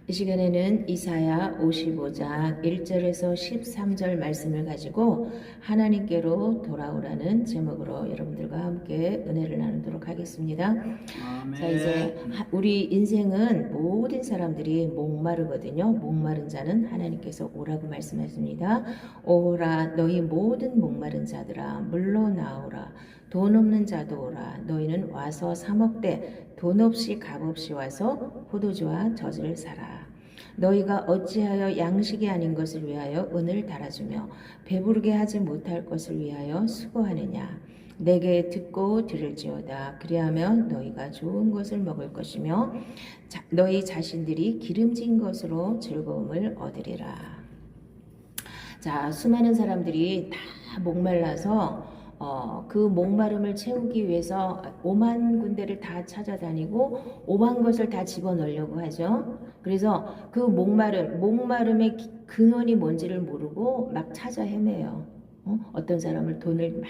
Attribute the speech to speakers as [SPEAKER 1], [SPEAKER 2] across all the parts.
[SPEAKER 1] 이 시간에는 이사야 55장 1절에서 13절 말씀을 가지고 하나님께로 돌아오라는 제목으로 여러분들과 함께 은혜를 나누도록 하겠습니다.
[SPEAKER 2] 아멘.
[SPEAKER 1] 자, 이제 우리 인생은 모든 사람들이 목마르거든요. 목마른 자는 하나님께서 오라고 말씀하십니다. 오라 너희 모든 목마른 자들아 물러 나오라. 돈 없는 자도 오라. 너희는 와서 사 먹되 돈 없이 값 없이 와서 포도주와 젖을 사라. 너희가 어찌하여 양식이 아닌 것을 위하여 은을 달아주며 배부르게 하지 못할 것을 위하여 수고하느냐. 내게 듣고 들을지어다. 그리하면 너희가 좋은 것을 먹을 것이며 너희 자신들이 기름진 것으로 즐거움을 얻으리라. 자, 수많은 사람들이 다 목말라서 그 목마름을 채우기 위해서 오만 군데를 다 찾아다니고 오만 것을 다 집어넣으려고 하죠. 그래서 그 목마름의 근원이 뭔지를 모르고 막 찾아 헤매요. 어떤 사람을 돈을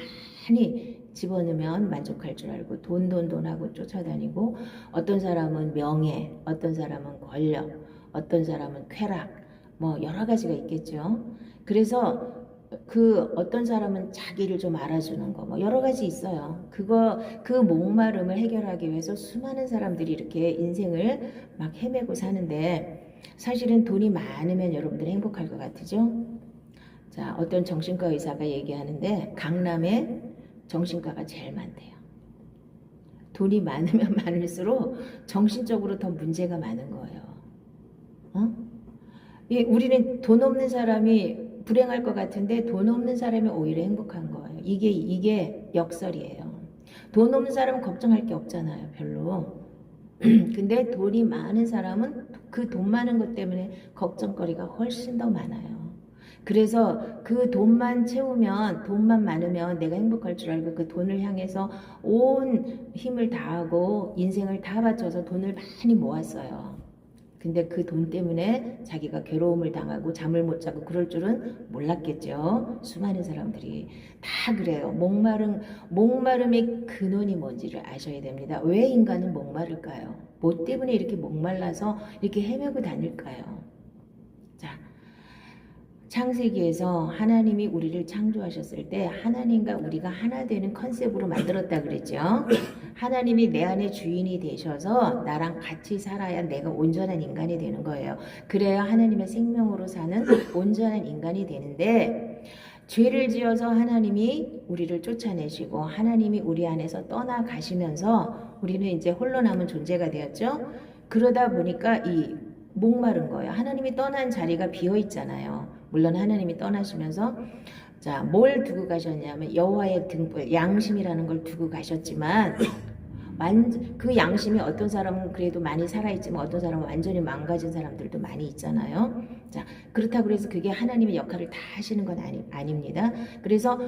[SPEAKER 1] 많이 집어넣으면 만족할 줄 알고 돈 하고 쫓아다니고, 어떤 사람은 명예, 어떤 사람은 권력, 어떤 사람은 쾌락, 뭐 여러 가지가 있겠죠. 그래서 그 어떤 사람은 자기를 좀 알아주는 거, 뭐 여러 가지 있어요. 그 목마름을 해결하기 위해서 수많은 사람들이 이렇게 인생을 막 헤매고 사는데, 사실은 돈이 많으면 여러분들 행복할 것 같으죠? 자, 어떤 정신과 의사가 얘기하는데 강남에 정신과가 제일 많대요. 돈이 많으면 많을수록 정신적으로 더 문제가 많은 거예요. 우리는 돈 없는 사람이 불행할 것 같은데 돈 없는 사람이 오히려 행복한 거예요. 이게 역설이에요. 돈 없는 사람은 걱정할 게 없잖아요, 별로. 근데 돈이 많은 사람은 그 돈 많은 것 때문에 걱정거리가 훨씬 더 많아요. 그래서 그 돈만 채우면, 돈만 많으면 내가 행복할 줄 알고 그 돈을 향해서 온 힘을 다하고 인생을 다 바쳐서 돈을 많이 모았어요. 근데 그 돈 때문에 자기가 괴로움을 당하고 잠을 못 자고 그럴 줄은 몰랐겠죠. 수많은 사람들이 다 그래요. 목마름의 근원이 뭔지를 아셔야 됩니다. 왜 인간은 목마를까요? 뭐 때문에 이렇게 목말라서 이렇게 헤매고 다닐까요? 자, 창세기에서 하나님이 우리를 창조하셨을 때 하나님과 우리가 하나 되는 컨셉으로 만들었다 그랬죠. 하나님이 내 안에 주인이 되셔서 나랑 같이 살아야 내가 온전한 인간이 되는 거예요. 그래야 하나님의 생명으로 사는 온전한 인간이 되는데, 죄를 지어서 하나님이 우리를 쫓아내시고 하나님이 우리 안에서 떠나가시면서 우리는 이제 홀로 남은 존재가 되었죠. 그러다 보니까 이 목마른 거예요. 하나님이 떠난 자리가 비어 있잖아요. 물론 하나님이 떠나시면서 자, 뭘 두고 가셨냐면 여호와의 등불, 양심이라는 걸 두고 가셨지만 그 양심이 어떤 사람은 그래도 많이 살아있지만 어떤 사람은 완전히 망가진 사람들도 많이 있잖아요. 자, 그렇다고 해서 그게 하나님의 역할을 다 하시는 건 아닙니다. 그래서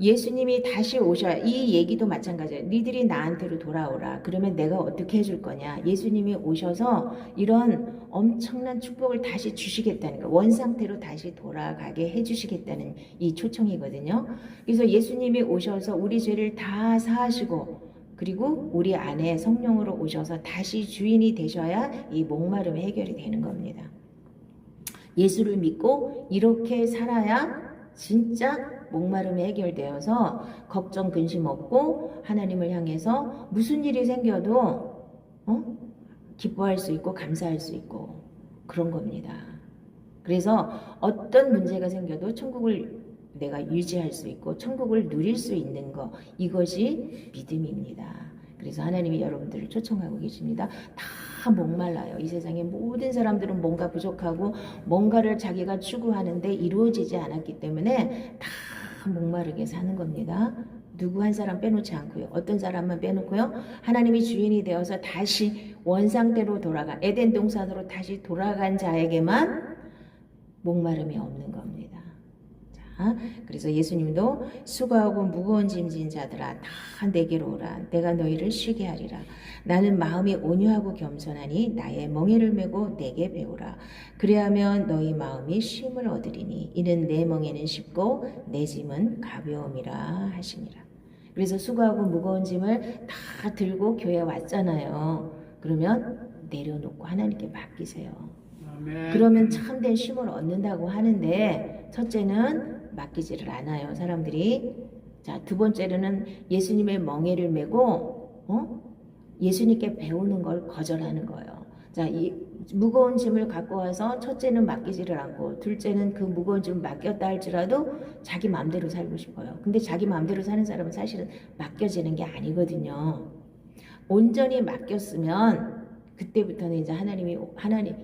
[SPEAKER 1] 예수님이 다시 오셔야, 이 얘기도 마찬가지예요. 니들이 나한테로 돌아오라. 그러면 내가 어떻게 해줄 거냐. 예수님이 오셔서 이런 엄청난 축복을 다시 주시겠다는 거, 원상태로 다시 돌아가게 해주시겠다는 이 초청이거든요. 그래서 예수님이 오셔서 우리 죄를 다 사하시고 그리고 우리 안에 성령으로 오셔서 다시 주인이 되셔야 이 목마름이 해결이 되는 겁니다. 예수를 믿고 이렇게 살아야 진짜 목마름이 해결되어서 걱정 근심 없고 하나님을 향해서 무슨 일이 생겨도 기뻐할 수 있고 감사할 수 있고 그런 겁니다. 그래서 어떤 문제가 생겨도 천국을 내가 유지할 수 있고 천국을 누릴 수 있는 거, 이것이 믿음입니다. 그래서 하나님이 여러분들을 초청하고 계십니다. 다 목말라요. 이 세상의 모든 사람들은 뭔가 부족하고 뭔가를 자기가 추구하는데 이루어지지 않았기 때문에 다 목마르게 사는 겁니다. 누구 한 사람 빼놓지 않고요. 어떤 사람만 빼놓고요. 하나님이 주인이 되어서 다시 원상대로 돌아간, 에덴 동산으로 다시 돌아간 자에게만 목마름이 없는 겁니다. 그래서 예수님도 수고하고 무거운 짐진 자들아 다 내게로 오라. 내가 너희를 쉬게 하리라. 나는 마음이 온유하고 겸손하니 나의 멍에를 메고 내게 배우라. 그리하면 너희 마음이 쉼을 얻으리니 이는 내 멍에는 쉽고 내 짐은 가벼움이라 하시니라. 그래서 수고하고 무거운 짐을 다 들고 교회에 왔잖아요. 그러면 내려놓고 하나님께 맡기세요. 그러면 참된 쉼을 얻는다고 하는데 첫째는 맡기지를 않아요, 사람들이. 자, 두 번째로는 예수님의 멍에를 메고 예수님께 배우는 걸 거절하는 거예요. 자, 이 무거운 짐을 갖고 와서 첫째는 맡기지를 않고 둘째는 그 무거운 짐을 맡겼다 할지라도 자기 마음대로 살고 싶어요. 근데 자기 마음대로 사는 사람은 사실은 맡겨지는 게 아니거든요. 온전히 맡겼으면 그때부터는 이제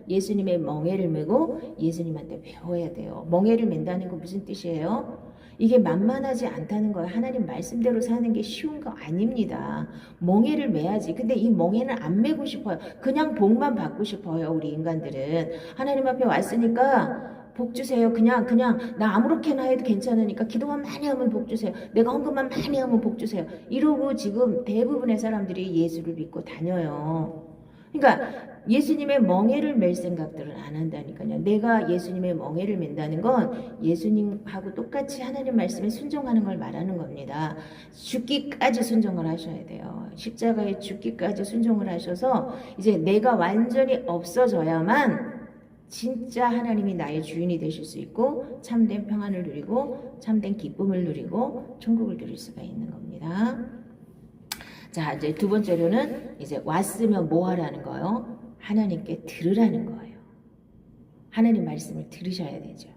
[SPEAKER 1] 예수님의 멍에를 메고 예수님한테 배워야 돼요. 멍에를 맨다는 건 무슨 뜻이에요? 이게 만만하지 않다는 거예요. 하나님 말씀대로 사는 게 쉬운 거 아닙니다. 멍에를 매야지. 근데 이 멍에는 안 매고 싶어요. 그냥 복만 받고 싶어요. 우리 인간들은. 하나님 앞에 왔으니까 복 주세요. 그냥 나 아무렇게나 해도 괜찮으니까 기도만 많이 하면 복 주세요. 내가 헌금만 많이 하면 복 주세요. 이러고 지금 대부분의 사람들이 예수를 믿고 다녀요. 그러니까 예수님의 멍에를 맬 생각들을 안 한다니까요. 내가 예수님의 멍에를 맨다는 건 예수님하고 똑같이 하나님 말씀에 순종하는 걸 말하는 겁니다. 죽기까지 순종을 하셔야 돼요. 십자가에 죽기까지 순종을 하셔서 이제 내가 완전히 없어져야만 진짜 하나님이 나의 주인이 되실 수 있고 참된 평안을 누리고 참된 기쁨을 누리고 천국을 누릴 수가 있는 겁니다. 자, 이제 두 번째로는 이제 왔으면 뭐 하라는 거예요? 하나님께 들으라는 거예요. 하나님 말씀을 들으셔야 되죠.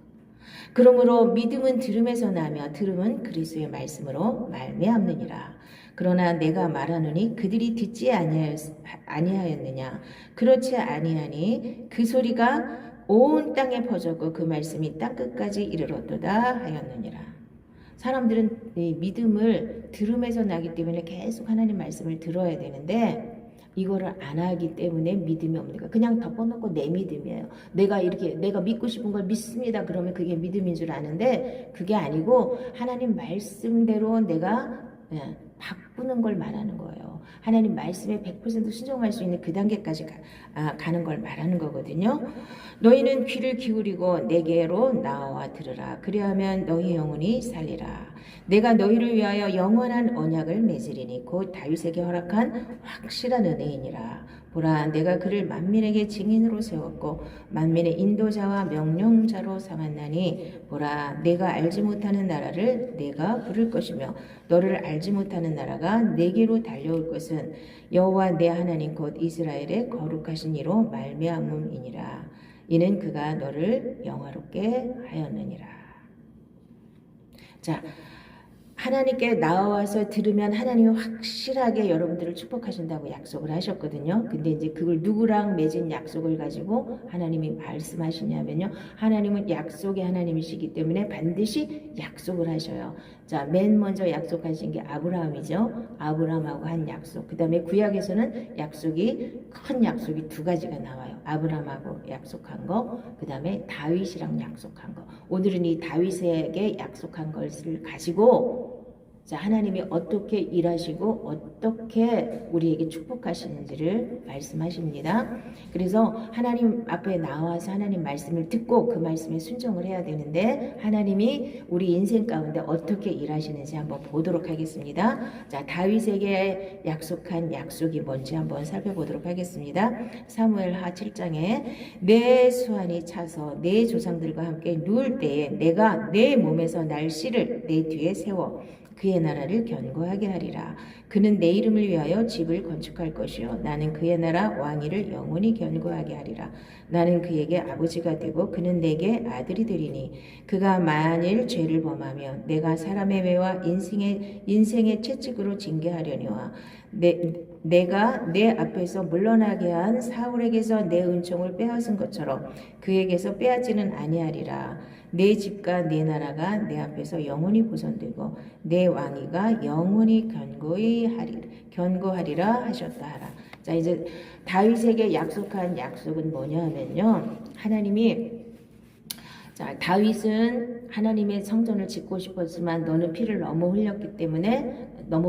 [SPEAKER 1] 그러므로 믿음은 들음에서 나며 들음은 그리스도의 말씀으로 말미암느니라. 그러나 내가 말하노니 그들이 듣지 아니하였느냐? 그렇지 아니하니 그 소리가 온 땅에 퍼졌고 그 말씀이 땅끝까지 이르렀도다 하였느니라. 사람들은 이 믿음을 들음에서 나기 때문에 계속 하나님 말씀을 들어야 되는데 이거를 안 하기 때문에 믿음이 없는 거예요. 그냥 덮어놓고 내 믿음이에요. 내가 믿고 싶은 걸 믿습니다. 그러면 그게 믿음인 줄 아는데 그게 아니고 하나님 말씀대로 내가 바꾸는 걸 말하는 거예요. 하나님 말씀에 100% 순종할 수 있는 그 단계까지 가는 걸 말하는 거거든요. 너희는 귀를 기울이고 내게로 나와 들으라. 그리하면 너희 영혼이 살리라. 내가 너희를 위하여 영원한 언약을 맺으리니 곧 다윗에게 허락한 확실한 은혜이니라. 보라, 내가 그를 만민에게 증인으로 세웠고 만민의 인도자와 명령자로 삼았나니 보라, 내가 알지 못하는 나라를 내가 부를 것이며 너를 알지 못하는 나라가 내게로 달려올 것은 여호와 내 하나님 곧 이스라엘의 거룩하신 이로 말미암음이니라. 이는 그가 너를 영화롭게 하였느니라. 자, 하나님께 나와서 들으면 하나님이 확실하게 여러분들을 축복하신다고 약속을 하셨거든요. 근데 이제 그걸 누구랑 맺은 약속을 가지고 하나님이 말씀하시냐면요. 하나님은 약속의 하나님이시기 때문에 반드시 약속을 하셔요. 자, 맨 먼저 약속하신 게 아브라함이죠. 아브라함하고 한 약속. 그 다음에 구약에서는 큰 약속이 두 가지가 나와요. 아브라함하고 약속한 거, 그 다음에 다윗이랑 약속한 거. 오늘은 이 다윗에게 약속한 것을 가지고 자, 하나님이 어떻게 일하시고 어떻게 우리에게 축복하시는지를 말씀하십니다. 그래서 하나님 앞에 나와서 하나님 말씀을 듣고 그 말씀에 순종을 해야 되는데 하나님이 우리 인생 가운데 어떻게 일하시는지 한번 보도록 하겠습니다. 자, 다윗에게 약속한 약속이 뭔지 한번 살펴보도록 하겠습니다. 사무엘하 7장에 내 수완이 차서 내 조상들과 함께 누울 때에 내가 내 몸에서 날 씨를 내 뒤에 세워 그의 나라를 견고하게 하리라. 그는 내 이름을 위하여 집을 건축할 것이요 나는 그의 나라 왕위를 영원히 견고하게 하리라. 나는 그에게 아버지가 되고 그는 내게 아들이 되리니 그가 만일 죄를 범하며 내가 사람의 외와 인생의 채찍으로 징계하려니와 내가 내 앞에서 물러나게 한 사울에게서 내 은총을 빼앗은 것처럼 그에게서 빼앗지는 아니하리라. 내 집과 내 나라가 내 앞에서 영원히 보존되고 내 왕위가 영원히 견고하리라 하셨다 하라. 자, 이제 다윗에게 약속한 약속은 뭐냐 하면요. 하나님이 자, 다윗은 하나님의 성전을 짓고 싶었지만 너는 피를 너무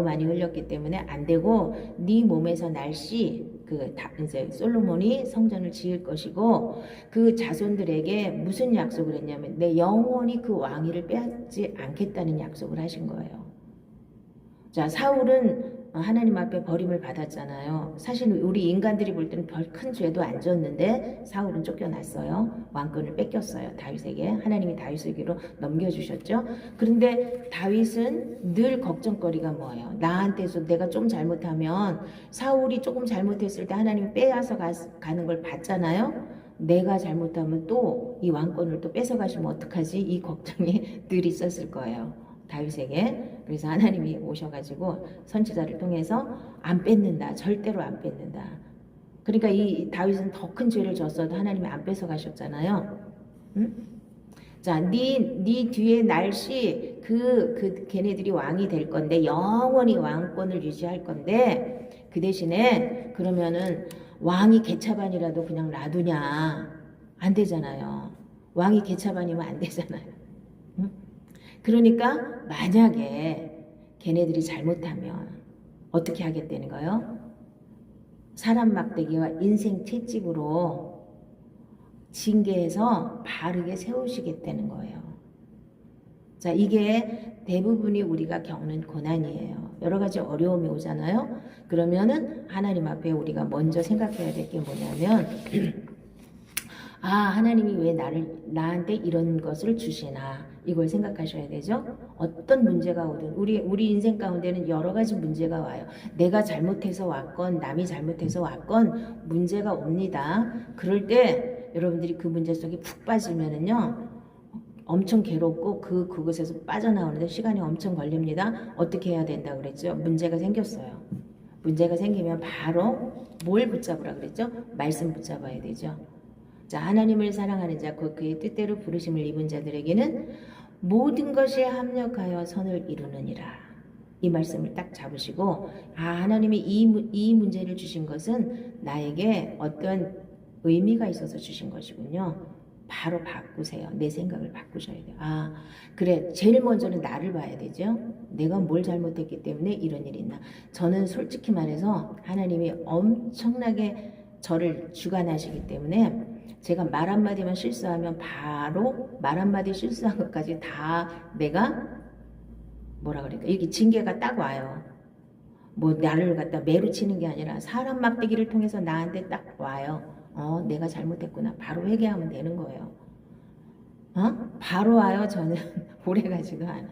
[SPEAKER 1] 많이 흘렸기 때문에 안 되고 네 몸에서 날씨 이제 솔로몬이 성전을 지을 것이고 그 자손들에게 무슨 약속을 했냐면 내 영원히 그 왕위를 빼앗지 않겠다는 약속을 하신 거예요. 자, 사울은 하나님 앞에 버림을 받았잖아요. 사실 우리 인간들이 볼 때는 별 큰 죄도 안 졌는데 사울은 쫓겨났어요. 왕권을 뺏겼어요. 다윗에게. 하나님이 다윗에게로 넘겨주셨죠. 그런데 다윗은 늘 걱정거리가 뭐예요? 나한테서 내가 좀 잘못하면 사울이 조금 잘못했을 때 하나님이 빼앗아 가는 걸 봤잖아요. 내가 잘못하면 또 이 왕권을 또 뺏어가시면 어떡하지? 이 걱정이 늘 있었을 거예요. 다윗에게. 그래서 하나님이 오셔가지고 선지자를 통해서 안 뺏는다. 절대로 안 뺏는다. 그러니까 이 다윗은 더 큰 죄를 졌어도 하나님이 안 뺏어가셨잖아요. 응? 자, 네 뒤에 날씨 걔네들이 왕이 될 건데 영원히 왕권을 유지할 건데 그 대신에 그러면은 왕이 개차반이라도 그냥 놔두냐? 안 되잖아요. 왕이 개차반이면 안 되잖아요. 응? 그러니까 만약에 걔네들이 잘못하면 어떻게 하겠다는 거예요? 사람 막대기와 인생 채찍으로 징계해서 바르게 세우시겠다는 거예요. 자, 이게 대부분이 우리가 겪는 고난이에요. 여러 가지 어려움이 오잖아요. 그러면은 하나님 앞에 우리가 먼저 생각해야 될 게 뭐냐면 하나님이 왜 나한테 이런 것을 주시나 이걸 생각하셔야 되죠. 어떤 문제가 오든 우리 인생 가운데는 여러 가지 문제가 와요. 내가 잘못해서 왔건 남이 잘못해서 왔건 문제가 옵니다. 그럴 때 여러분들이 그 문제 속에 푹 빠지면은요 엄청 괴롭고 그곳에서 빠져나오는데 시간이 엄청 걸립니다. 어떻게 해야 된다 그랬죠? 문제가 생겼어요. 문제가 생기면 바로 뭘 붙잡으라 그랬죠? 말씀 붙잡아야 되죠. 자, 하나님을 사랑하는 자, 그의 뜻대로 부르심을 입은 자들에게는 모든 것이 합력하여 선을 이루느니라. 이 말씀을 딱 잡으시고 하나님이 이 문제를 주신 것은 나에게 어떤 의미가 있어서 주신 것이군요. 바로 바꾸세요. 내 생각을 바꾸셔야 돼요. 그래. 제일 먼저는 나를 봐야 되죠. 내가 뭘 잘못했기 때문에 이런 일이 있나. 저는 솔직히 말해서 하나님이 엄청나게 저를 주관하시기 때문에 제가 말 한마디만 실수하면 바로 말 한마디 실수한 것까지 다 내가 뭐라 그럴까 이렇게 징계가 딱 와요. 뭐 나를 갖다 매로 치는 게 아니라 사람 막대기를 통해서 나한테 딱 와요. 내가 잘못했구나. 바로 회개하면 되는 거예요. 바로 와요. 저는 오래가지도 않아요.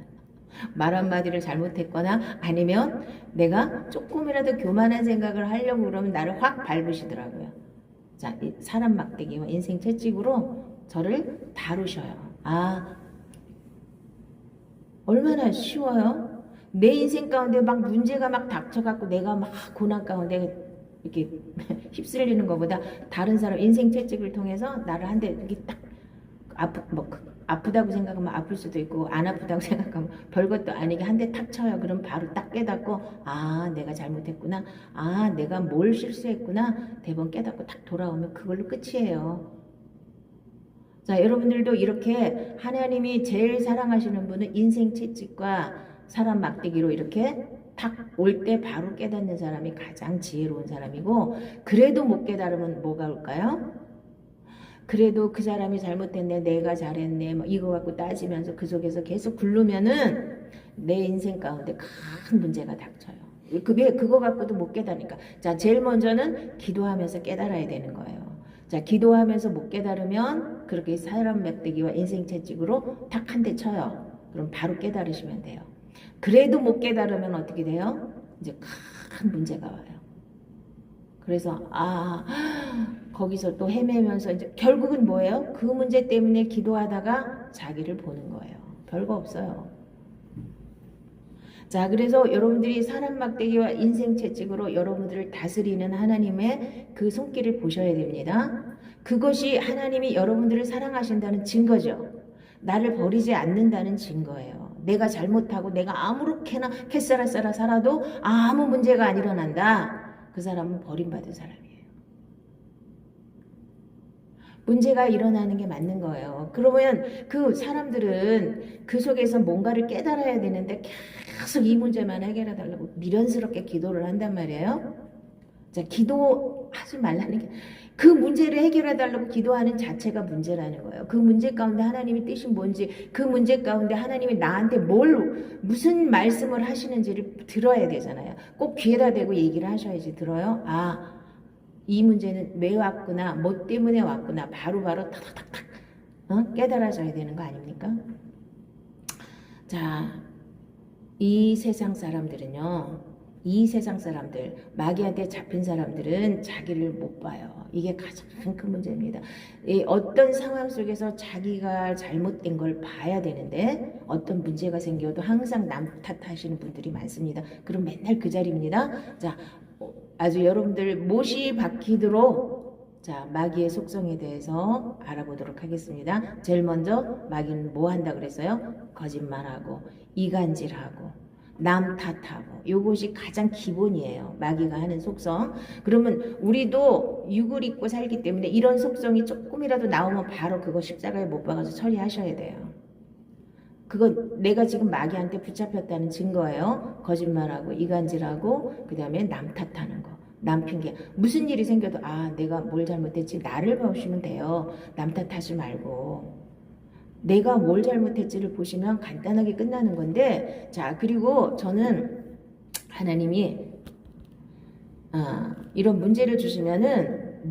[SPEAKER 1] 말 한마디를 잘못했거나 아니면 내가 조금이라도 교만한 생각을 하려고 그러면 나를 확 밟으시더라고요. 자, 이 사람 막대기와 인생 채찍으로 저를 다루셔요. 얼마나 쉬워요? 내 인생 가운데 막 문제가 막 닥쳐갖고 내가 막 고난 가운데 이렇게 휩쓸리는 것보다 다른 사람 인생 채찍을 통해서 나를 한 대 이렇게 딱 아프다고 생각하면 아플 수도 있고 안 아프다고 생각하면 별것도 아니게 한 대 탁 쳐요. 그럼 바로 딱 깨닫고 내가 잘못했구나. 내가 뭘 실수했구나. 대번 깨닫고 딱 돌아오면 그걸로 끝이에요. 자, 여러분들도 이렇게 하나님이 제일 사랑하시는 분은 인생 채찍과 사람 막대기로 이렇게 탁 올 때 바로 깨닫는 사람이 가장 지혜로운 사람이고 그래도 못 깨달으면 뭐가 올까요? 그래도 그 사람이 잘못했네, 내가 잘했네, 이거 갖고 따지면서 그 속에서 계속 굴르면은 내 인생 가운데 큰 문제가 닥쳐요. 그거 갖고도 못 깨달으니까. 자, 제일 먼저는 기도하면서 깨달아야 되는 거예요. 자, 기도하면서 못 깨달으면 그렇게 사람 막대기와 인생 채찍으로 탁 한 대 쳐요. 그럼 바로 깨달으시면 돼요. 그래도 못 깨달으면 어떻게 돼요? 이제 큰 문제가 와요. 그래서 거기서 또 헤매면서 이제 결국은 뭐예요? 그 문제 때문에 기도하다가 자기를 보는 거예요. 별거 없어요. 자, 그래서 여러분들이 사람 막대기와 인생 채찍으로 여러분들을 다스리는 하나님의 그 손길을 보셔야 됩니다. 그것이 하나님이 여러분들을 사랑하신다는 증거죠. 나를 버리지 않는다는 증거예요. 내가 잘못하고 내가 아무렇게나 캐싸라싸라 살아도 아무 문제가 안 일어난다. 그 사람은 버림받은 사람이에요. 문제가 일어나는 게 맞는 거예요. 그러면 그 사람들은 그 속에서 뭔가를 깨달아야 되는데 계속 이 문제만 해결해 달라고 미련스럽게 기도를 한단 말이에요. 자, 기도 하지 말라는 게 그 문제를 해결해 달라고 기도하는 자체가 문제라는 거예요. 그 문제 가운데 하나님의 뜻이 뭔지, 그 문제 가운데 하나님이 나한테 무슨 말씀을 하시는지를 들어야 되잖아요. 꼭 귀에다 대고 얘기를 하셔야지 들어요. 아, 이 문제는 왜 왔구나, 뭐 때문에 왔구나, 바로바로 탁탁탁탁 깨달아져야 되는 거 아닙니까? 자, 이 세상 사람들은요, 이 세상 사람들, 마귀한테 잡힌 사람들은 자기를 못 봐요. 이게 가장 큰 문제입니다. 어떤 상황 속에서 자기가 잘못된 걸 봐야 되는데 어떤 문제가 생겨도 항상 남 탓하시는 분들이 많습니다. 그럼 맨날 그 자리입니다. 자, 아주 여러분들 못이 박히도록 자, 마귀의 속성에 대해서 알아보도록 하겠습니다. 제일 먼저 마귀는 뭐 한다 그랬어요? 거짓말하고 이간질하고 남 탓하고, 요것이 가장 기본이에요. 마귀가 하는 속성. 그러면 우리도 육을 입고 살기 때문에 이런 속성이 조금이라도 나오면 바로 그거 십자가에 못 박아서 처리하셔야 돼요. 그건 내가 지금 마귀한테 붙잡혔다는 증거예요. 거짓말하고 이간질하고 그 다음에 남 탓하는 거, 남 핑계. 무슨 일이 생겨도 아, 내가 뭘 잘못했지, 나를 보시면 돼요. 남 탓하지 말고 내가 뭘 잘못했지를 보시면 간단하게 끝나는 건데, 자, 그리고 저는 하나님이 이런 문제를 주시면은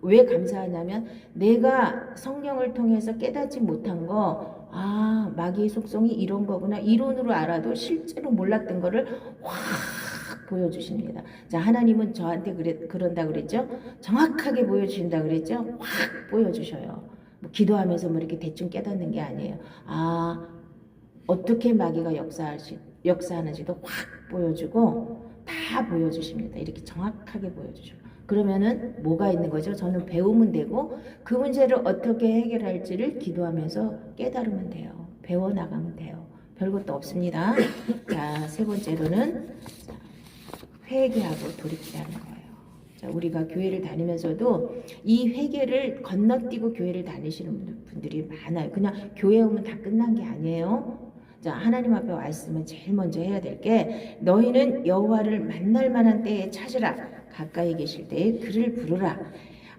[SPEAKER 1] 왜 감사하냐면 내가 성령을 통해서 깨닫지 못한 거, 마귀의 속성이 이런 거구나, 이론으로 알아도 실제로 몰랐던 거를 확 보여주십니다. 자, 하나님은 저한테 그런다 그랬죠? 정확하게 보여주신다 그랬죠? 확 보여주셔요. 기도하면서 뭐 이렇게 대충 깨닫는 게 아니에요. 어떻게 마귀가 역사하는지도 확 보여주고 다 보여주십니다. 이렇게 정확하게 보여주셔. 그러면은 뭐가 있는 거죠? 저는 배우면 되고 그 문제를 어떻게 해결할지를 기도하면서 깨달으면 돼요. 배워나가면 돼요. 별것도 없습니다. 자, 세 번째로는 회개하고 돌이키라는 거예요. 우리가 교회를 다니면서도 이 회개를 건너뛰고 교회를 다니시는 분들이 많아요. 그냥 교회 오면 다 끝난 게 아니에요. 자, 하나님 앞에 와 있으면 제일 먼저 해야 될 게 너희는 여호와를 만날 만한 때에 찾으라. 가까이 계실 때에 그를 부르라.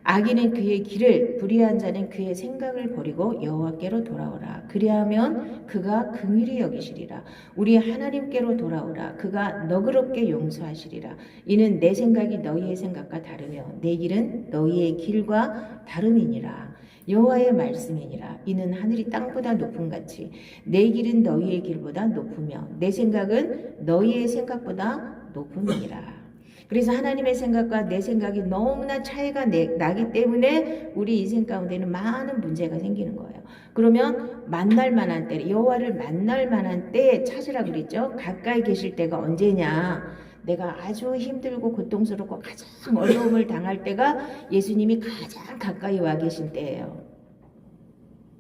[SPEAKER 1] 악인은 그의 길을, 불의한 자는 그의 생각을 버리고 여호와께로 돌아오라. 그리하면 그가 긍휼히 여기시리라. 우리 하나님께로 돌아오라. 그가 너그럽게 용서하시리라. 이는 내 생각이 너희의 생각과 다르며 내 길은 너희의 길과 다름이니라. 여호와의 말씀이니라. 이는 하늘이 땅보다 높음같이 내 길은 너희의 길보다 높으며 내 생각은 너희의 생각보다 높음이니라. 그래서 하나님의 생각과 내 생각이 너무나 차이가 나기 때문에 우리 인생 가운데는 많은 문제가 생기는 거예요. 그러면 만날 만한 때, 여호와를 만날 만한 때에 찾으라 그랬죠. 가까이 계실 때가 언제냐? 내가 아주 힘들고 고통스럽고 가장 어려움을 당할 때가 예수님이 가장 가까이 와 계신 때예요.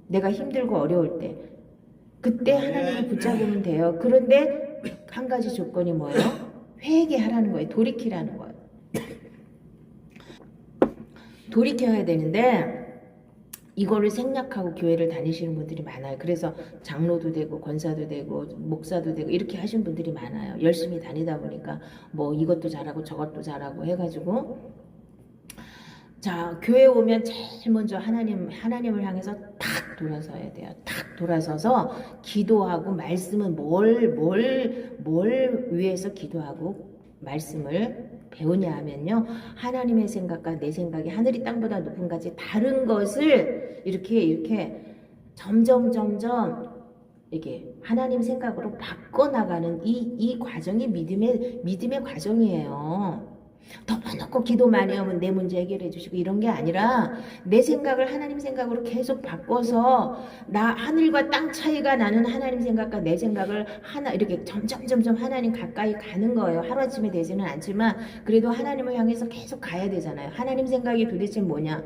[SPEAKER 1] 내가 힘들고 어려울 때. 그때 하나님을 붙잡으면 돼요. 그런데 한 가지 조건이 뭐예요? 회개하라는 거예요. 돌이키라는 거예요. 돌이켜야 되는데 이거를 생략하고 교회를 다니시는 분들이 많아요. 그래서 장로도 되고 권사도 되고 목사도 되고 이렇게 하신 분들이 많아요. 열심히 다니다 보니까 뭐 이것도 잘하고 저것도 잘하고 해가지고, 자, 교회 오면 제일 먼저 하나님을 향해서 탁 돌아서야 돼요. 탁 돌아서서 기도하고, 말씀은 뭘 위해서 기도하고 말씀을 배우냐 하면요, 하나님의 생각과 내 생각이 하늘이 땅보다 높은 같이 다른 것을 이렇게 점점 이게 하나님 생각으로 바꿔나가는 이 과정이 믿음의 과정이에요. 덮어놓고 기도 많이 하면 내 문제 해결해 주시고 이런 게 아니라 내 생각을 하나님 생각으로 계속 바꿔서 하늘과 땅 차이가 나는 하나님 생각과 내 생각을 이렇게 점점 하나님 가까이 가는 거예요. 하루아침에 되지는 않지만 그래도 하나님을 향해서 계속 가야 되잖아요. 하나님 생각이 도대체 뭐냐?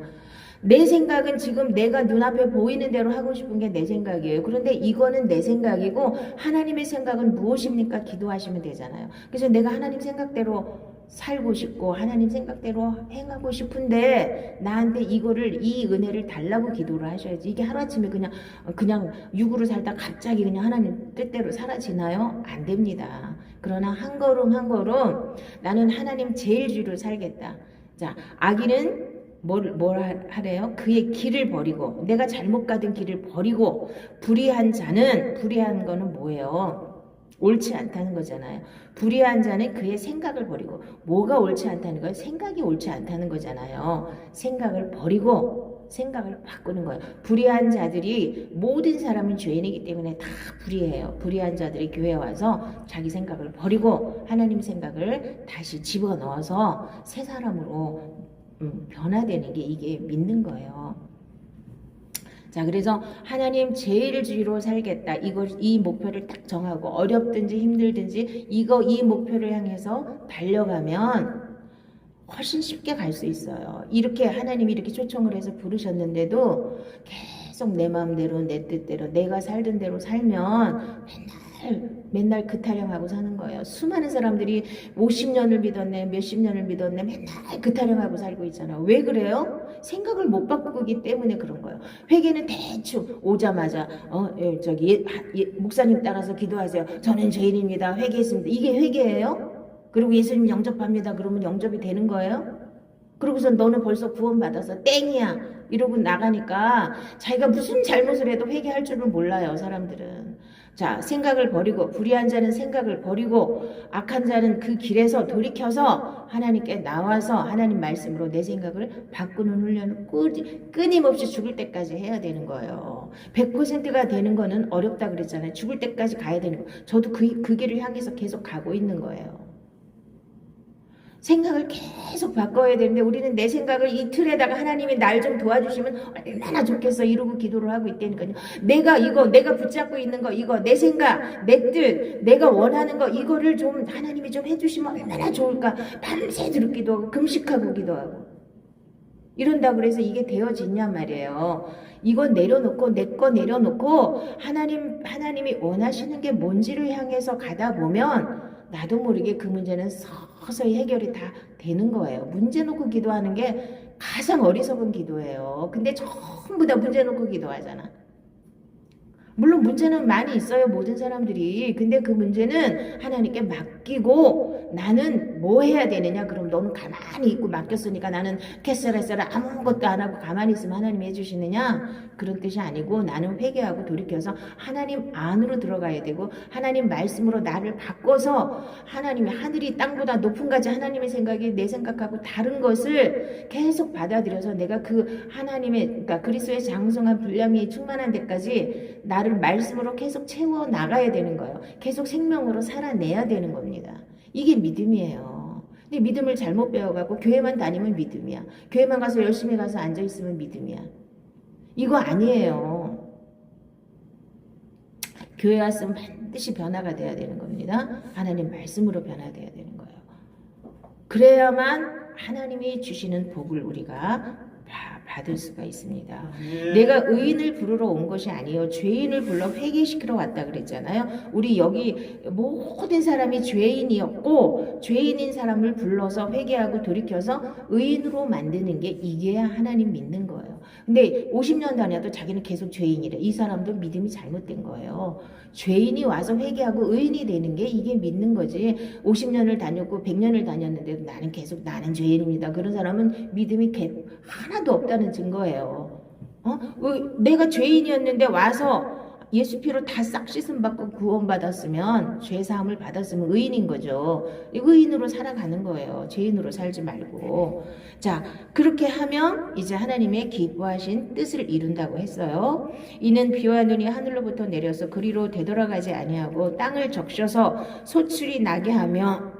[SPEAKER 1] 내 생각은 지금 내가 눈앞에 보이는 대로 하고 싶은 게 내 생각이에요. 그런데 이거는 내 생각이고 하나님의 생각은 무엇입니까? 기도하시면 되잖아요. 그래서 내가 하나님 생각대로 살고 싶고 하나님 생각대로 행하고 싶은데 나한테 이 은혜를 달라고 기도를 하셔야지. 이게 하루아침에 그냥 육으로 살다 갑자기 그냥 하나님 뜻대로 사라지나요? 안 됩니다. 그러나 한 걸음 한 걸음 나는 하나님 제일 주로 살겠다. 자, 악인은 뭘 하래요? 그의 길을 버리고, 내가 잘못 가던 길을 버리고, 불의한 거는 뭐예요? 옳지 않다는 거잖아요. 불의한 자는 그의 생각을 버리고, 뭐가 옳지 않다는 거예요? 생각이 옳지 않다는 거잖아요. 생각을 버리고 생각을 바꾸는 거예요. 불의한 자들이, 모든 사람은 죄인이기 때문에 다 불의해요. 불의한 자들이 교회에 와서 자기 생각을 버리고 하나님 생각을 다시 집어넣어서 새 사람으로 변화되는 게, 이게 믿는 거예요. 자, 그래서 하나님 제일주의로 살겠다. 이 목표를 딱 정하고, 어렵든지 힘들든지 이 목표를 향해서 달려가면 훨씬 쉽게 갈 수 있어요. 이렇게 하나님이 이렇게 초청을 해서 부르셨는데도 계속 내 마음대로, 내 뜻대로, 내가 살던 대로 살면 맨날 그 타령하고 사는 거예요. 수많은 사람들이 50년을 믿었네, 몇십 년을 믿었네, 맨날 그 타령하고 살고 있잖아요. 왜 그래요? 생각을 못 바꾸기 때문에 그런 거예요. 회개는 대충 오자마자 목사님 따라서 기도하세요. 저는 죄인입니다. 회개했습니다. 이게 회개예요? 그리고 예수님 영접합니다. 그러면 영접이 되는 거예요? 그러고서 너는 벌써 구원받아서 땡이야 이러고 나가니까 자기가 무슨 잘못을 해도 회개할 줄을 몰라요, 사람들은. 자, 생각을 버리고, 불의한 자는 생각을 버리고, 악한 자는 그 길에서 돌이켜서 하나님께 나와서 하나님 말씀으로 내 생각을 바꾸는 훈련을 끊임없이 죽을 때까지 해야 되는 거예요. 100%가 되는 거는 어렵다 그랬잖아요. 죽을 때까지 가야 되는 거. 저도 그 길을 향해서 계속 가고 있는 거예요. 생각을 계속 바꿔야 되는데, 우리는 내 생각을 이 틀에다가 하나님이 날 좀 도와주시면 얼마나 좋겠어 이러고 기도를 하고 있다니까요. 내가 붙잡고 있는 거, 이거 내 생각, 내 뜻, 내가 원하는 거, 이거를 좀 하나님이 좀 해주시면 얼마나 좋을까. 밤새도록 기도하고 금식하고 기도하고 이런다고 그래서 이게 되어지냔 말이에요. 이건 내려놓고, 내 거 내려놓고 하나님이 원하시는 게 뭔지를 향해서 가다 보면 나도 모르게 그 문제는 서서히 해결이 다 되는 거예요. 문제 놓고 기도하는 게 가장 어리석은 기도예요. 근데 전부 다 문제 놓고 기도하잖아. 물론 문제는 많이 있어요, 모든 사람들이. 근데 그 문제는 하나님께 맡기고, 나는 뭐 해야 되느냐? 그럼 너는 가만히 있고 맡겼으니까 나는 캐슬했어라 아무것도 안 하고 가만히 있으면 하나님이 해주시느냐? 그런 뜻이 아니고, 나는 회개하고 돌이켜서 하나님 안으로 들어가야 되고, 하나님 말씀으로 나를 바꿔서 하나님이 하늘이 땅보다 높은 가지 하나님의 생각이 내 생각하고 다른 것을 계속 받아들여서 내가 그 하나님의, 그러니까 그리스도의 장성한 분량이 충만한 데까지 나를 말씀으로 계속 채워 나가야 되는 거예요. 계속 생명으로 살아내야 되는 겁니다. 이게 믿음이에요. 근데 믿음을 잘못 배워갖고 교회만 다니면 믿음이야. 교회만 가서 열심히 가서 앉아있으면 믿음이야. 이거 아니에요. 교회 왔으면 반드시 변화가 돼야 되는 겁니다. 하나님 말씀으로 변화돼야 되는 거예요. 그래야만 하나님이 주시는 복을 우리가 받을 수가 있습니다. 내가 의인을 부르러 온 것이 아니에요. 죄인을 불러 회개시키러 왔다 그랬잖아요. 우리 여기 모든 사람이 죄인이었고, 죄인인 사람을 불러서 회개하고 돌이켜서 의인으로 만드는 게, 이게야 하나님 믿는 거예요. 근데 50년 다녀도 자기는 계속 죄인이래. 이 사람도 믿음이 잘못된 거예요. 죄인이 와서 회개하고 의인이 되는 게 이게 믿는 거지. 50년을 다녔고 100년을 다녔는데도 나는 죄인입니다. 그런 사람은 믿음이 하나도 없다는 증거예요. 내가 죄인이었는데 와서 예수 피로 다 싹 씻음 받고 구원받았으면, 죄사함을 받았으면 의인인 거죠. 의인으로 살아가는 거예요. 죄인으로 살지 말고. 자, 그렇게 하면 이제 하나님의 기뻐하신 뜻을 이룬다고 했어요. 이는 비와 눈이 하늘로부터 내려서 그리로 되돌아가지 아니하고 땅을 적셔서 소출이 나게 하며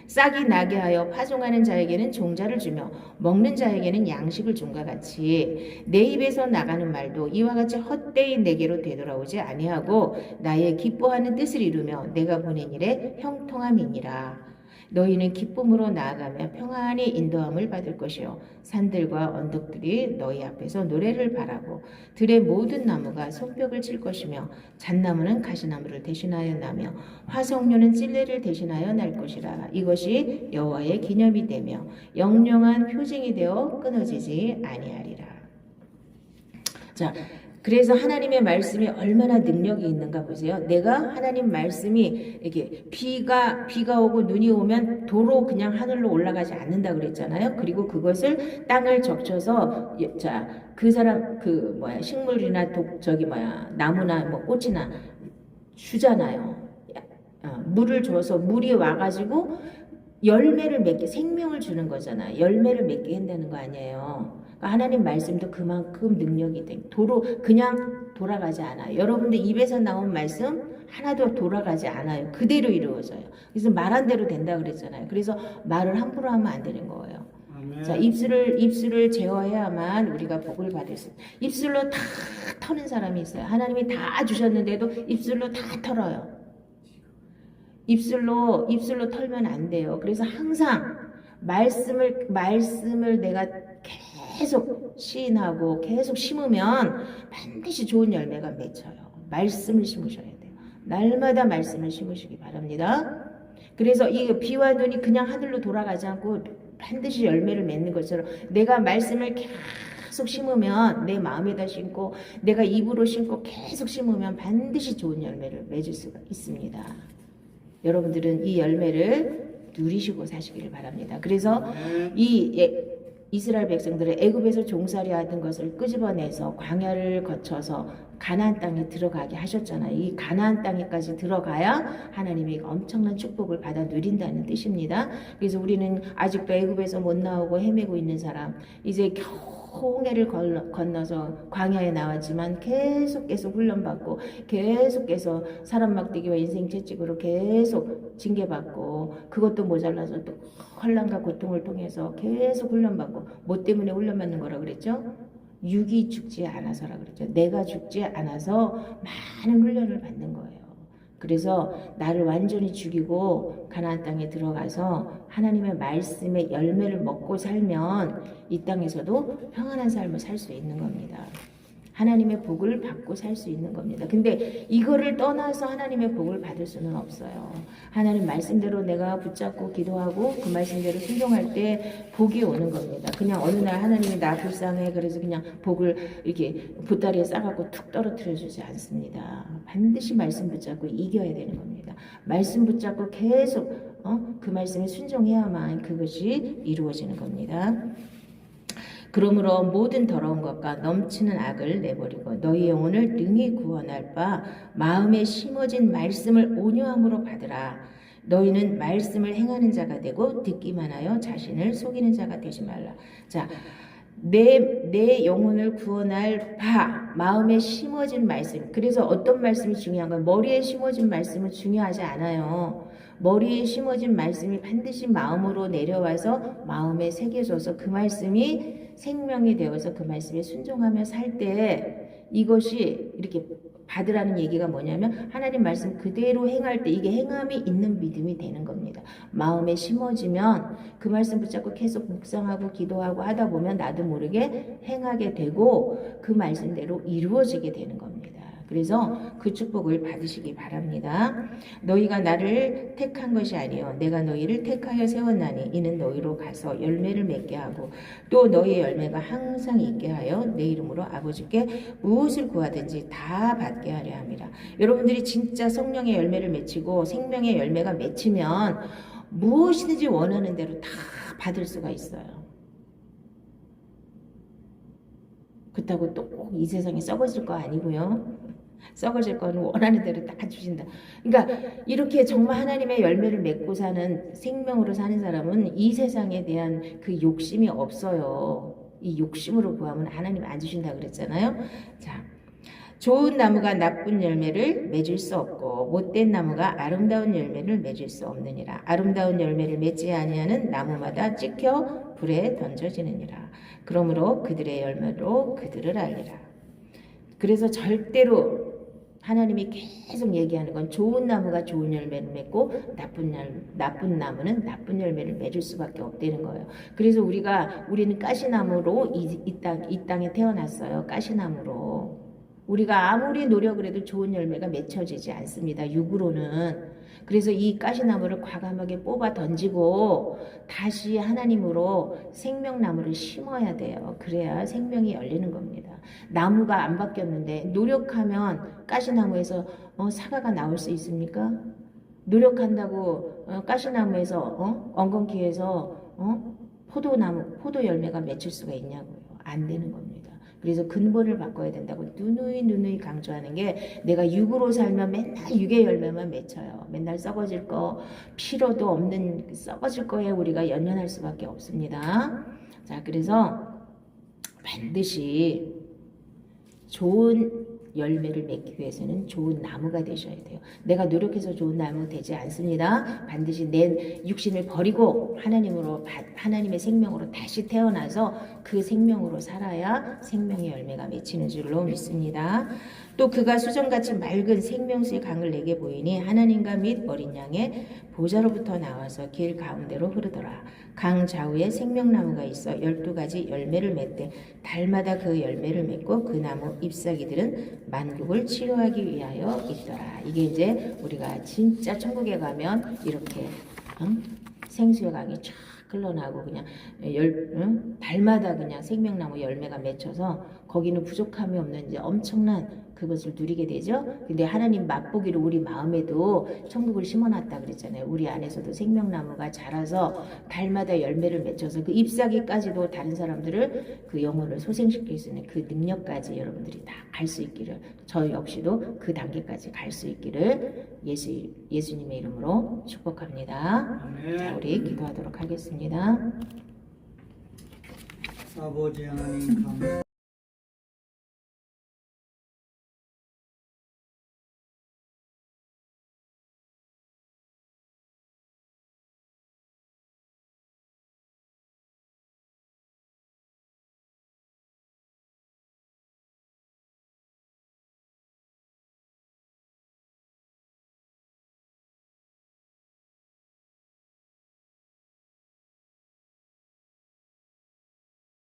[SPEAKER 1] 싹이 나게 하여 파종하는 자에게는 종자를 주며 먹는 자에게는 양식을 준과 같이, 내 입에서 나가는 말도 이와 같이 헛되이 내게로 되돌아오지 아니하고 나의 기뻐하는 뜻을 이루며 내가 보낸 일에 형통함이니라. 너희는 기쁨으로 나아가며 평안히 인도함을 받을 것이요 산들과 언덕들이 너희 앞에서 노래를 바라고 들의 모든 나무가 손뼉을 칠 것이며 잣나무는 가시나무를 대신하여 나며 화석류는 찔레를 대신하여 날 것이라. 이것이 여호와의 기념이 되며 영영한 표징이 되어 끊어지지 아니하리라. 자, 그래서 하나님의 말씀이 얼마나 능력이 있는가 보세요. 내가 하나님 말씀이 이렇게 비가 오고 눈이 오면 도로 그냥 하늘로 올라가지 않는다 그랬잖아요. 그리고 그것을 땅을 적셔서 그 사람 식물이나 나무나 뭐 꽃이나 주잖아요. 물을 줘서 물이 와가지고 열매를 맺게 생명을 주는 거잖아. 열매를 맺게 한다는 거 아니에요. 그러니까 하나님 말씀도 그만큼 능력이 돼. 그냥 돌아가지 않아요. 여러분들 입에서 나온 말씀 하나도 돌아가지 않아요. 그대로 이루어져요. 그래서 말한 대로 된다 그랬잖아요. 그래서 말을 함부로 하면 안 되는 거예요. 아멘. 자, 입술을 제어해야만 우리가 복을 받을 수. 입술로 다 터는 사람이 있어요. 하나님이 다 주셨는데도 입술로 다 털어요. 입술로 털면 안 돼요. 그래서 항상 말씀을 내가 계속 시인하고 계속 심으면 반드시 좋은 열매가 맺혀요. 말씀을 심으셔야 돼요. 날마다 말씀을 심으시기 바랍니다. 그래서 이 비와 눈이 그냥 하늘로 돌아가지 않고 반드시 열매를 맺는 것처럼 내가 말씀을 계속 심으면 내 마음에다 심고 내가 입으로 심고 계속 심으면 반드시 좋은 열매를 맺을 수가 있습니다. 여러분들은 이 열매를 누리시고 사시기를 바랍니다. 그래서 이 이스라엘 백성들의 애굽에서 종살이 하던 것을 끄집어내서 광야를 거쳐서 가나안 땅에 들어가게 하셨잖아요. 이 가나안 땅에까지 들어가야 하나님이 엄청난 축복을 받아 누린다는 뜻입니다. 그래서 우리는 아직도 애굽에서 못 나오고 헤매고 있는 사람, 이제 겨우 홍해를 건너서 광야에 나왔지만 계속 훈련받고 계속해서 사람 막대기와 인생 채찍으로 계속 징계받고 그것도 모자라서 또 환난과 고통을 통해서 계속 훈련받고 뭐 때문에 훈련받는 거라 그랬죠? 육이 죽지 않아서라 그랬죠. 내가 죽지 않아서 많은 훈련을 받는 거예요. 그래서 나를 완전히 죽이고 가나안 땅에 들어가서 하나님의 말씀의 열매를 먹고 살면 이 땅에서도 평안한 삶을 살 수 있는 겁니다. 하나님의 복을 받고 살 수 있는 겁니다. 근데 이거를 떠나서 하나님의 복을 받을 수는 없어요. 하나님 말씀대로 내가 붙잡고 기도하고 그 말씀대로 순종할 때 복이 오는 겁니다. 그냥 어느 날 하나님이 나 불쌍해 그래서 그냥 복을 이렇게 보따리에 싸갖고 툭 떨어뜨려 주지 않습니다. 반드시 말씀 붙잡고 이겨야 되는 겁니다. 말씀 붙잡고 계속 그 말씀에 순종해야만 그것이 이루어지는 겁니다. 그러므로 모든 더러운 것과 넘치는 악을 내버리고 너희 영혼을 능히 구원할 바 마음에 심어진 말씀을 온유함으로 받으라. 너희는 말씀을 행하는 자가 되고 듣기만 하여 자신을 속이는 자가 되지 말라. 자, 내 영혼을 구원할 바 마음에 심어진 말씀. 그래서 어떤 말씀이 중요한 거예요? 머리에 심어진 말씀은 중요하지 않아요. 머리에 심어진 말씀이 반드시 마음으로 내려와서 마음에 새겨져서 그 말씀이 생명이 되어서 그 말씀에 순종하며 살 때 이것이 이렇게 받으라는 얘기가 뭐냐면 하나님 말씀 그대로 행할 때 이게 행함이 있는 믿음이 되는 겁니다. 마음에 심어지면 그 말씀 붙잡고 계속 묵상하고 기도하고 하다 보면 나도 모르게 행하게 되고 그 말씀대로 이루어지게 되는 겁니다. 그래서 그 축복을 받으시기 바랍니다. 너희가 나를 택한 것이 아니요 내가 너희를 택하여 세웠나니 이는 너희로 가서 열매를 맺게 하고 또 너희의 열매가 항상 있게 하여 내 이름으로 아버지께 무엇을 구하든지 다 받게 하려 함이라. 여러분들이 진짜 성령의 열매를 맺히고 생명의 열매가 맺히면 무엇이든지 원하는 대로 다 받을 수가 있어요. 그렇다고 또 꼭 이 세상에 썩어질 거 아니고요. 썩어질 거는 원하는 대로 다 주신다. 그러니까 이렇게 정말 하나님의 열매를 맺고 사는 생명으로 사는 사람은 이 세상에 대한 그 욕심이 없어요. 이 욕심으로 구하면 하나님 안 주신다 그랬잖아요. 자, 좋은 나무가 나쁜 열매를 맺을 수 없고 못된 나무가 아름다운 열매를 맺을 수 없느니라. 아름다운 열매를 맺지 아니하는 나무마다 찍혀 불에 던져지느니라. 그러므로 그들의 열매로 그들을 알리라. 그래서 절대로 하나님이 계속 얘기하는 건 좋은 나무가 좋은 열매를 맺고 나쁜 나무는 나쁜 열매를 맺을 수밖에 없다는 거예요. 그래서 우리는 가시나무로 이 땅에 태어났어요. 가시나무로. 우리가 아무리 노력을 해도 좋은 열매가 맺혀지지 않습니다. 육으로는. 그래서 이 가시나무를 과감하게 뽑아 던지고 다시 하나님으로 생명나무를 심어야 돼요. 그래야 생명이 열리는 겁니다. 나무가 안 바뀌었는데 노력하면 가시나무에서 사과가 나올 수 있습니까? 노력한다고 가시나무에서 엉겅퀴에서 포도 열매가 맺힐 수가 있냐고요. 안 되는 겁니다. 그래서 근본을 바꿔야 된다고 누누이 강조하는 게, 내가 육으로 살면 맨날 육의 열매만 맺혀요. 맨날 썩어질 거, 필요도 없는 썩어질 거에 우리가 연연할 수밖에 없습니다. 자, 그래서 반드시 좋은 열매를 맺기 위해서는 좋은 나무가 되셔야 돼요. 내가 노력해서 좋은 나무 되지 않습니다. 반드시 내 육신을 버리고 하나님의 생명으로 다시 태어나서 그 생명으로 살아야 생명의 열매가 맺히는 줄로 믿습니다. 또 그가 수정같이 맑은 생명수의 강을 내게 보이니 하나님과 및 어린 양의 보좌로부터 나와서 길 가운데로 흐르더라. 강 좌우에 생명나무가 있어 12가지 열매를 맺되 달마다 그 열매를 맺고 그 나무 잎사귀들은 만국을 치료하기 위하여 있더라. 이게 이제 우리가 진짜 천국에 가면 이렇게 생수의 강이 쫙 흘러나오고 그냥 달마다 그냥 생명나무 열매가 맺혀서 거기는 부족함이 없는 이제 엄청난 그것을 누리게 되죠. 근데 하나님 맛보기로 우리 마음에도 천국을 심어놨다 그랬잖아요. 우리 안에서도 생명나무가 자라서 달마다 열매를 맺혀서 그 잎사귀까지도 다른 사람들을 그 영혼을 소생시킬 수 있는 그 능력까지 여러분들이 다 갈 수 있기를, 저 역시도 그 단계까지 갈 수 있기를 예수님의 이름으로 축복합니다.
[SPEAKER 2] 아멘.
[SPEAKER 1] 자, 우리 기도하도록 하겠습니다.
[SPEAKER 2] 아버지 하나님 감사합니다.